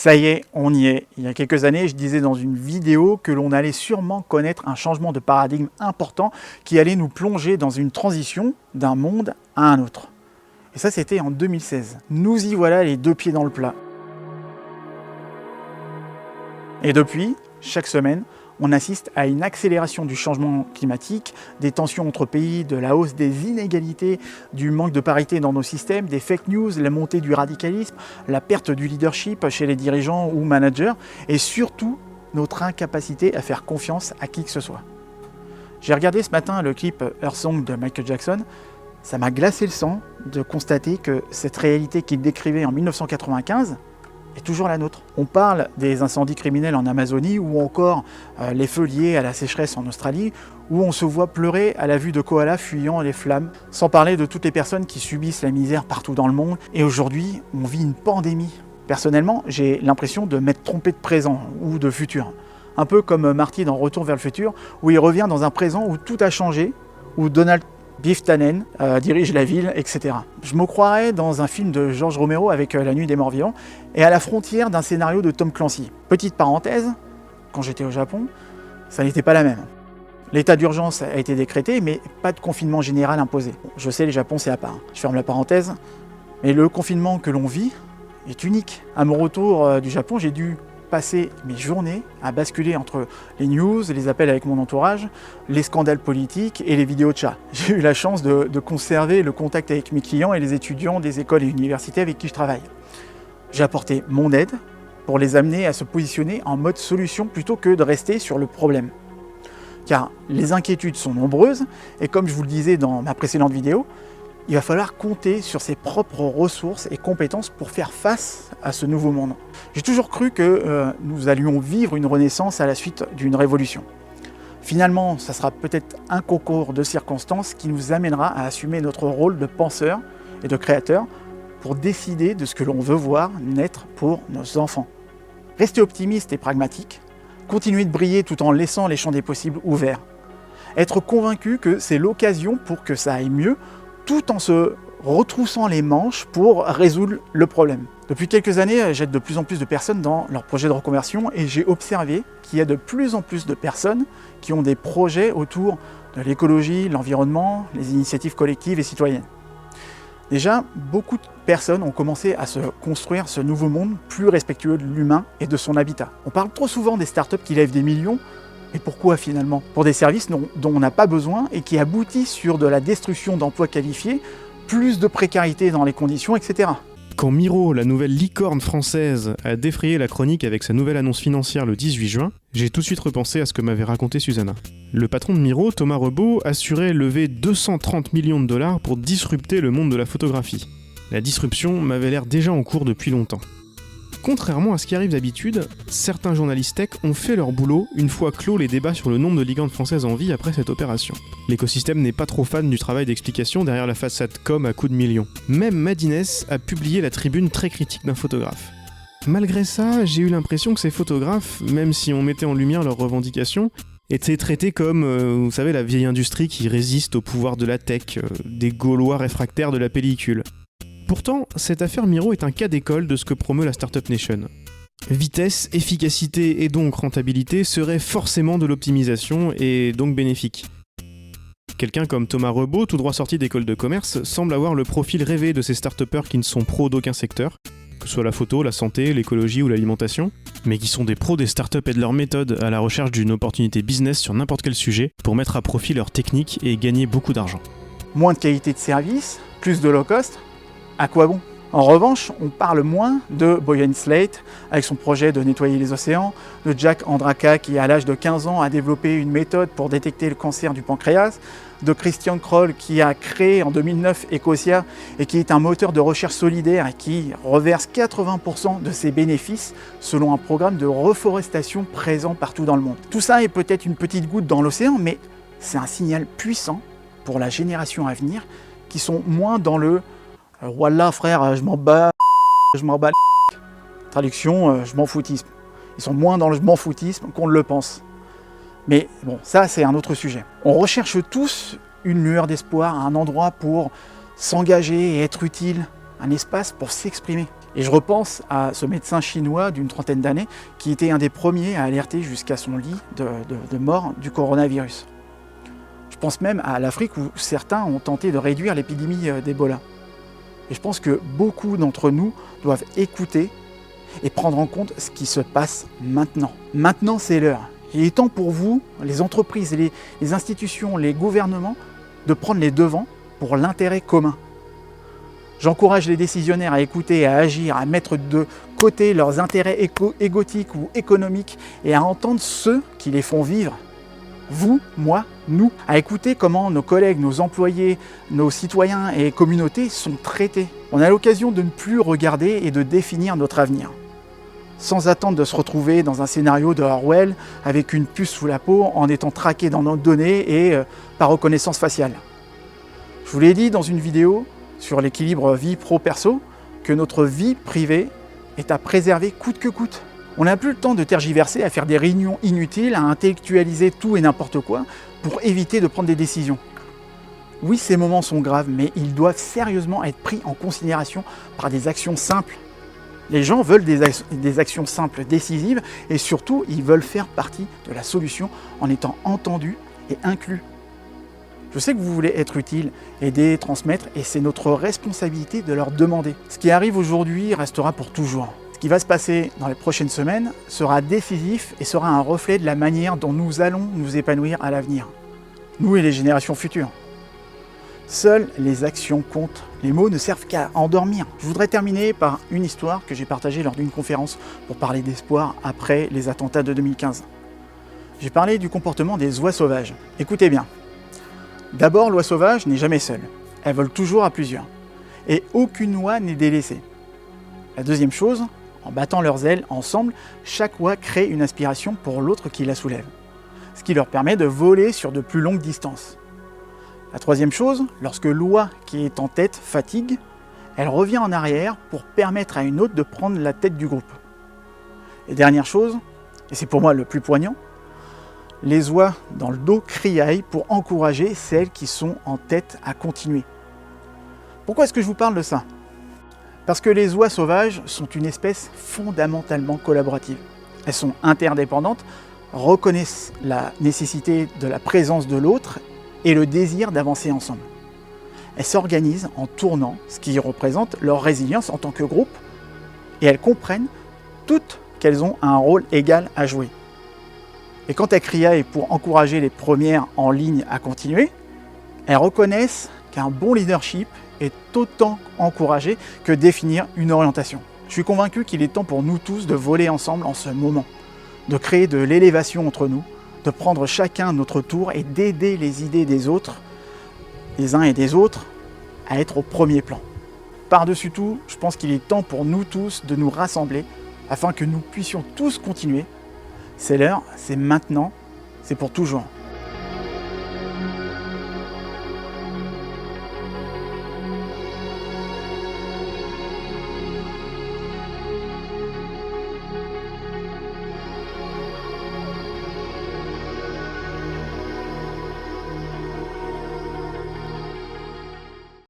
Ça y est, on y est. Il y a quelques années, je disais dans une vidéo que l'on allait sûrement connaître un changement de paradigme important qui allait nous plonger dans une transition d'un monde à un autre. Et ça, c'était en 2016. Nous y voilà les deux pieds dans le plat. Et depuis, chaque semaine, on assiste à une accélération du changement climatique, des tensions entre pays, de la hausse des inégalités, du manque de parité dans nos systèmes, des fake news, la montée du radicalisme, la perte du leadership chez les dirigeants ou managers, et surtout notre incapacité à faire confiance à qui que ce soit. J'ai regardé ce matin le clip Her Song de Michael Jackson. Ça m'a glacé le sang de constater que cette réalité qu'il décrivait en 1995 est toujours la nôtre. On parle des incendies criminels en Amazonie ou encore les feux liés à la sécheresse en Australie, où on se voit pleurer à la vue de koalas fuyant les flammes, sans parler de toutes les personnes qui subissent la misère partout dans le monde. Et aujourd'hui, on vit une pandémie. Personnellement, j'ai l'impression de m'être trompé de présent ou de futur. Un peu comme Marty dans Retour vers le futur, où il revient dans un présent où tout a changé, où Donald Biff Tannen dirige la ville, etc. Je me croirais dans un film de George Romero avec La Nuit des Morts Vivants et à la frontière d'un scénario de Tom Clancy. Petite parenthèse, quand j'étais au Japon, ça n'était pas la même. L'état d'urgence a été décrété, mais pas de confinement général imposé. Je sais, le Japon, c'est à part. Je ferme la parenthèse, mais le confinement que l'on vit est unique. À mon retour du Japon, j'ai dû passer mes journées à basculer entre les news, les appels avec mon entourage, les scandales politiques et les vidéos de chats. J'ai eu la chance de conserver le contact avec mes clients et les étudiants des écoles et universités avec qui je travaille. J'ai apporté mon aide pour les amener à se positionner en mode solution plutôt que de rester sur le problème. Car les inquiétudes sont nombreuses et comme je vous le disais dans ma précédente vidéo, il va falloir compter sur ses propres ressources et compétences pour faire face à ce nouveau monde. J'ai toujours cru que nous allions vivre une renaissance à la suite d'une révolution. Finalement, ça sera peut-être un concours de circonstances qui nous amènera à assumer notre rôle de penseur et de créateur pour décider de ce que l'on veut voir naître pour nos enfants. Rester optimiste et pragmatique, continuer de briller tout en laissant les champs des possibles ouverts. Être convaincu que c'est l'occasion pour que ça aille mieux, tout en se retroussant les manches pour résoudre le problème. Depuis quelques années, j'aide de plus en plus de personnes dans leurs projets de reconversion et j'ai observé qu'il y a de plus en plus de personnes qui ont des projets autour de l'écologie, l'environnement, les initiatives collectives et citoyennes. Déjà, beaucoup de personnes ont commencé à se construire ce nouveau monde plus respectueux de l'humain et de son habitat. On parle trop souvent des startups qui lèvent des millions. Et pourquoi finalement? Pour des services dont on n'a pas besoin et qui aboutissent sur de la destruction d'emplois qualifiés, plus de précarité dans les conditions, etc. Quand Miro, la nouvelle licorne française, a défrayé la chronique avec sa nouvelle annonce financière le 18 juin, j'ai tout de suite repensé à ce que m'avait raconté Susanna. Le patron de Miro, Thomas Rebaud, assurait lever 230 millions de dollars pour disrupter le monde de la photographie. La disruption m'avait l'air déjà en cours depuis longtemps. Contrairement à ce qui arrive d'habitude, certains journalistes tech ont fait leur boulot une fois clos les débats sur le nombre de licornes françaises en vie après cette opération. L'écosystème n'est pas trop fan du travail d'explication derrière la façade com à coups de millions. Même Madines a publié la tribune très critique d'un photographe. Malgré ça, j'ai eu l'impression que ces photographes, même si on mettait en lumière leurs revendications, étaient traités comme, vous savez, la vieille industrie qui résiste au pouvoir de la tech, des Gaulois réfractaires de la pellicule. Pourtant, cette affaire Miro est un cas d'école de ce que promeut la Startup Nation. Vitesse, efficacité et donc rentabilité seraient forcément de l'optimisation et donc bénéfiques. Quelqu'un comme Thomas Rebaud, tout droit sorti d'école de commerce, semble avoir le profil rêvé de ces start-upers qui ne sont pros d'aucun secteur, que ce soit la photo, la santé, l'écologie ou l'alimentation, mais qui sont des pros des startups et de leurs méthodes à la recherche d'une opportunité business sur n'importe quel sujet pour mettre à profit leurs techniques et gagner beaucoup d'argent. Moins de qualité de service, plus de low cost, à quoi bon? En revanche, on parle moins de Boyan Slate avec son projet de nettoyer les océans, de Jack Andraka qui à l'âge de 15 ans a développé une méthode pour détecter le cancer du pancréas, de Christian Kroll qui a créé en 2009 Ecosia et qui est un moteur de recherche solidaire et qui reverse 80% de ses bénéfices selon un programme de reforestation présent partout dans le monde. Tout ça est peut-être une petite goutte dans l'océan, mais c'est un signal puissant pour la génération à venir qui sont moins dans le voilà frère, je m'en bats. Traduction, je m'en foutisme. Ils sont moins dans le je m'en foutisme qu'on ne le pense. Mais bon, ça c'est un autre sujet. On recherche tous une lueur d'espoir, un endroit pour s'engager et être utile, un espace pour s'exprimer. Et je repense à ce médecin chinois d'une trentaine d'années qui était un des premiers à alerter jusqu'à son lit de mort du coronavirus. Je pense même à l'Afrique où certains ont tenté de réduire l'épidémie d'Ebola. Et je pense que beaucoup d'entre nous doivent écouter et prendre en compte ce qui se passe maintenant. Maintenant, c'est l'heure. Il est temps pour vous, les entreprises, les institutions, les gouvernements, de prendre les devants pour l'intérêt commun. J'encourage les décisionnaires à écouter, à agir, à mettre de côté leurs intérêts égotiques ou économiques et à entendre ceux qui les font vivre. Vous, moi, nous, à écouter comment nos collègues, nos employés, nos citoyens et communautés sont traités. On a l'occasion de ne plus regarder et de définir notre avenir. Sans attendre de se retrouver dans un scénario de Orwell avec une puce sous la peau en étant traqué dans nos données et par reconnaissance faciale. Je vous l'ai dit dans une vidéo sur l'équilibre vie pro-perso que notre vie privée est à préserver coûte que coûte. On n'a plus le temps de tergiverser, à faire des réunions inutiles, à intellectualiser tout et n'importe quoi pour éviter de prendre des décisions. Oui, ces moments sont graves, mais ils doivent sérieusement être pris en considération par des actions simples. Les gens veulent des actions simples, décisives, et surtout, ils veulent faire partie de la solution en étant entendus et inclus. Je sais que vous voulez être utile, aider, transmettre, et c'est notre responsabilité de leur demander. Ce qui arrive aujourd'hui restera pour toujours. Ce qui va se passer dans les prochaines semaines sera décisif et sera un reflet de la manière dont nous allons nous épanouir à l'avenir. Nous et les générations futures. Seules les actions comptent. Les mots ne servent qu'à endormir. Je voudrais terminer par une histoire que j'ai partagée lors d'une conférence pour parler d'espoir après les attentats de 2015. J'ai parlé du comportement des oies sauvages. Écoutez bien. D'abord, l'oie sauvage n'est jamais seule. Elle vole toujours à plusieurs. Et aucune oie n'est délaissée. La deuxième chose, en battant leurs ailes ensemble, chaque oie crée une aspiration pour l'autre qui la soulève. Ce qui leur permet de voler sur de plus longues distances. La troisième chose, lorsque l'oie qui est en tête fatigue, elle revient en arrière pour permettre à une autre de prendre la tête du groupe. Et dernière chose, et c'est pour moi le plus poignant, les oies dans le dos criaillent pour encourager celles qui sont en tête à continuer. Pourquoi est-ce que je vous parle de ça ? Parce que les oies sauvages sont une espèce fondamentalement collaborative. Elles sont interdépendantes, reconnaissent la nécessité de la présence de l'autre et le désir d'avancer ensemble. Elles s'organisent en tournant, ce qui représente leur résilience en tant que groupe, et elles comprennent toutes qu'elles ont un rôle égal à jouer. Et quand elles criaillent pour encourager les premières en ligne à continuer, elles reconnaissent qu'un bon leadership est autant encouragé que définir une orientation. Je suis convaincu qu'il est temps pour nous tous de voler ensemble en ce moment, de créer de l'élévation entre nous, de prendre chacun notre tour et d'aider les idées des autres, des uns et des autres, à être au premier plan. Par-dessus tout, je pense qu'il est temps pour nous tous de nous rassembler afin que nous puissions tous continuer. C'est l'heure, c'est maintenant, c'est pour toujours.